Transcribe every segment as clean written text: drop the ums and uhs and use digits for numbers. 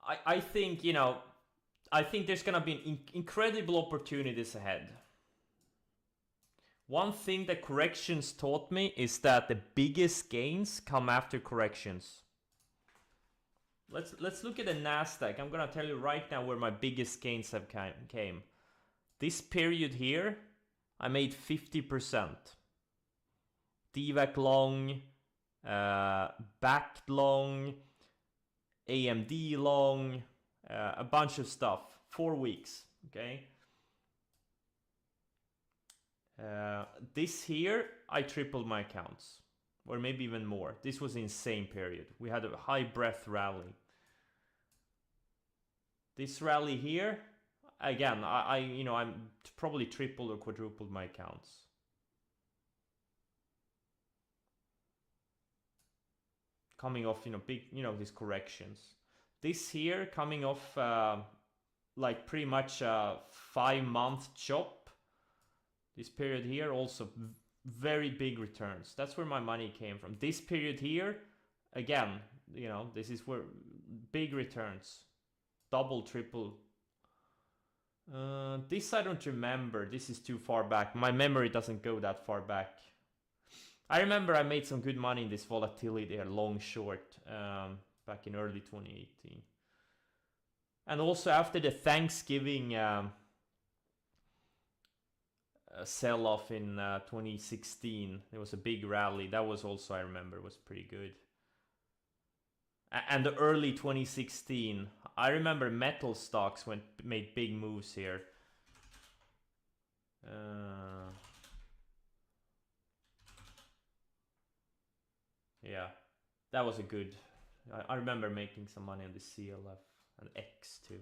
I think, you know, I think there's gonna be incredible opportunities ahead. One thing that corrections taught me is that the biggest gains come after corrections. Let's look at the Nasdaq. I'm gonna tell you right now where my biggest gains have came. This period here, I made 50%. DVAC long, backed long, AMD long, a bunch of stuff. 4 weeks, okay? This here, I tripled my accounts, or maybe even more. This was an insane period. We had a high breadth rally. This rally here, again, I'm probably tripled or quadrupled my accounts. Coming off, big, these corrections. This here coming off like pretty much a 5-month chop. This period here also very big returns. That's where my money came from. This period here, again, this is where big returns. Double, triple. This I don't remember. This is too far back. My memory doesn't go that far back. I remember I made some good money in this volatility there, long short, back in early 2018. And also after the Thanksgiving sell-off in 2016, there was a big rally. That was also, I remember, was pretty good. And the early 2016, I remember metal stocks made big moves here. Yeah, that was a good. I remember making some money on the CLF and X too.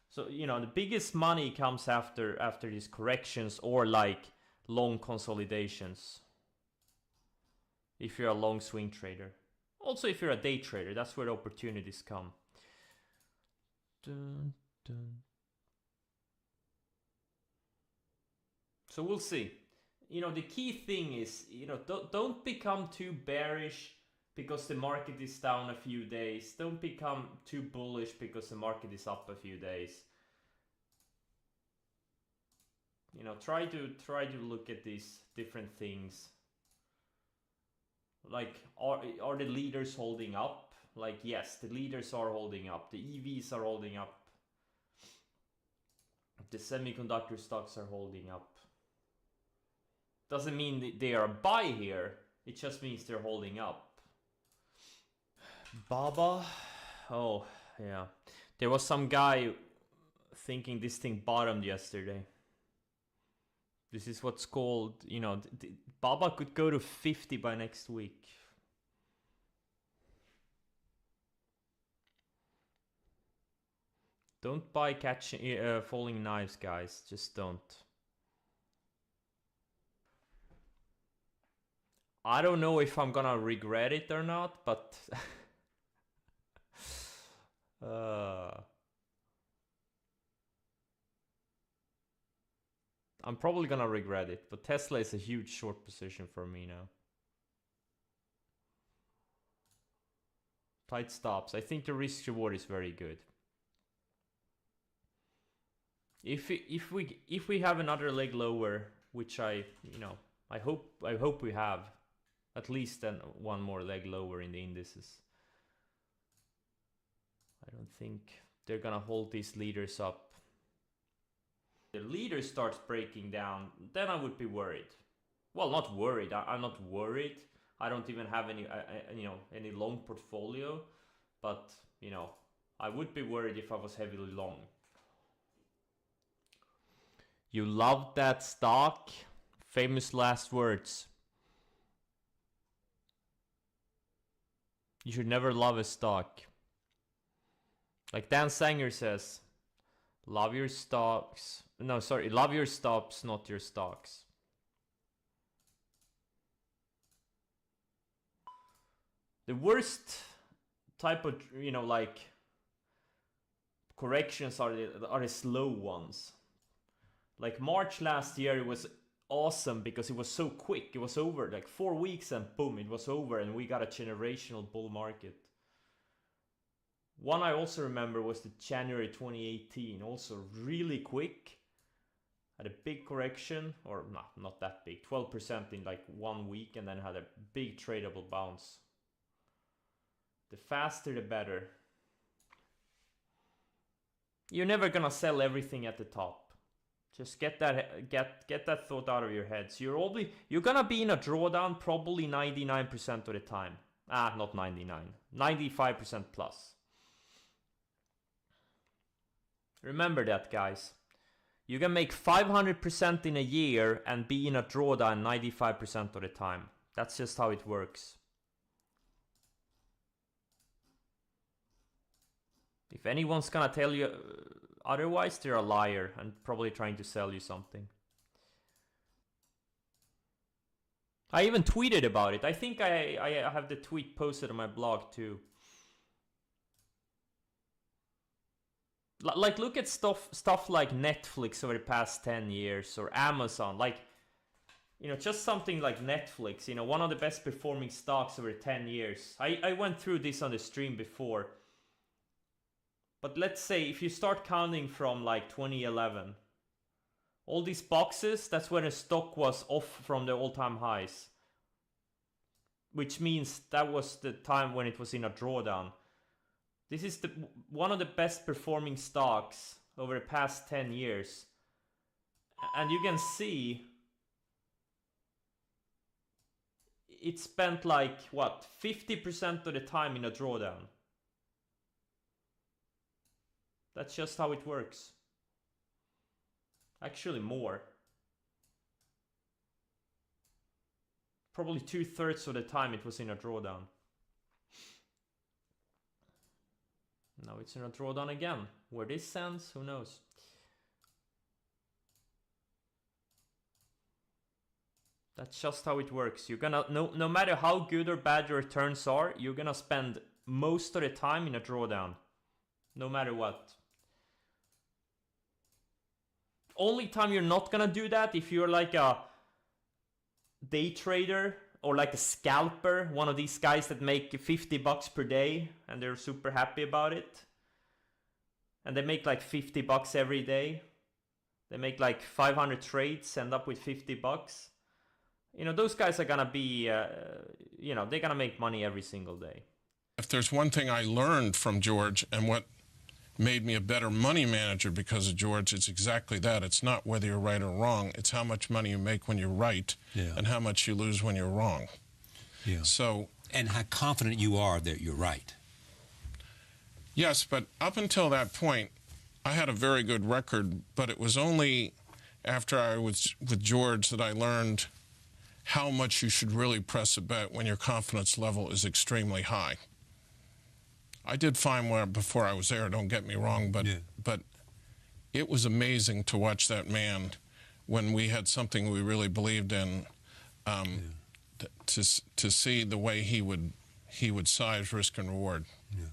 So, the biggest money comes after these corrections or like long consolidations. If you're a long swing trader. Also, if you're a day trader, that's where the opportunities come. Dun, dun. So we'll see. The key thing is, don't become too bearish because the market is down a few days. Don't become too bullish because the market is up a few days. Try to look at these different things. Like, are the leaders holding up? Like, yes, the leaders are holding up. The EVs are holding up. The semiconductor stocks are holding up. Doesn't mean they are a buy here. It just means they're holding up. Baba. Oh, yeah. There was some guy thinking this thing bottomed yesterday. This is what's called, Baba could go to 50 by next week. Don't buy falling knives, guys. Just don't. I don't know if I'm gonna regret it or not, but I'm probably gonna regret it, but Tesla is a huge short position for me now. Tight stops. I think the risk reward is very good. If we have another leg lower, which I hope we have, at least then one more leg lower in the indices. I don't think they're gonna hold these leaders up. The leader starts breaking down, then I would be worried. Well, not worried. I'm not worried. I don't even have any long portfolio, but I would be worried if I was heavily long. You love that stock? Famous last words. You should never love a stock. Like Dan Sanger says, love your stocks. No, sorry, love your stops, not your stocks. The worst type of, like corrections are the slow ones. Like March last year, it was awesome because it was so quick. It was over like 4 weeks and boom, it was over and we got a generational bull market. One I also remember was the January 2018, also really quick. Had a big correction, or not that big, 12% in like 1 week, and then had a big tradable bounce. The faster the better. You're never gonna sell everything at the top. Just get that thought out of your head. So you're gonna be in a drawdown probably 99% of the time. Not 99, 95% plus. Remember that, guys. You can make 500% in a year and be in a drawdown 95% of the time. That's just how it works. If anyone's gonna tell you otherwise, they're a liar and probably trying to sell you something. I even tweeted about it. I think I have the tweet posted on my blog too. Like, look at stuff like Netflix over the past 10 years, or Amazon. Like, you know, just something like Netflix, you know, one of the best performing stocks over 10 years. I went through this on the stream before. But let's say if you start counting from like 2011, all these boxes, that's when the stock was off from the all-time highs. Which means that was the time when it was in a drawdown. This is one of the best performing stocks over the past 10 years. And you can see it spent like, what, 50% of the time in a drawdown. That's just how it works. Actually more. Probably 2/3 of the time it was in a drawdown. Now it's in a drawdown again. Where this ends, who knows? That's just how it works. You're gonna, no matter how good or bad your returns are, you're gonna spend most of the time in a drawdown. No matter what. Only time you're not gonna do that if you're like a day trader or like a scalper, one of these guys that make $50 per day and they're super happy about it. And they make like $50 every day. They make like 500 trades, end up with $50. You know, those guys are gonna be, you know, they're gonna make money every single day. If there's one thing I learned from George, and what made me a better money manager because of George, it's exactly that. It's not whether you're right or wrong. It's how much money you make when you're right, and how much you lose when you're wrong. Yeah. So, and how confident you are that you're right. Yes, but up until that point, I had a very good record, but it was only after I was with George that I learned how much you should really press a bet when your confidence level is extremely high. I did fine before I was there, don't get me wrong, but it was amazing to watch that man when we had something we really believed in, to see the way he would size risk and reward.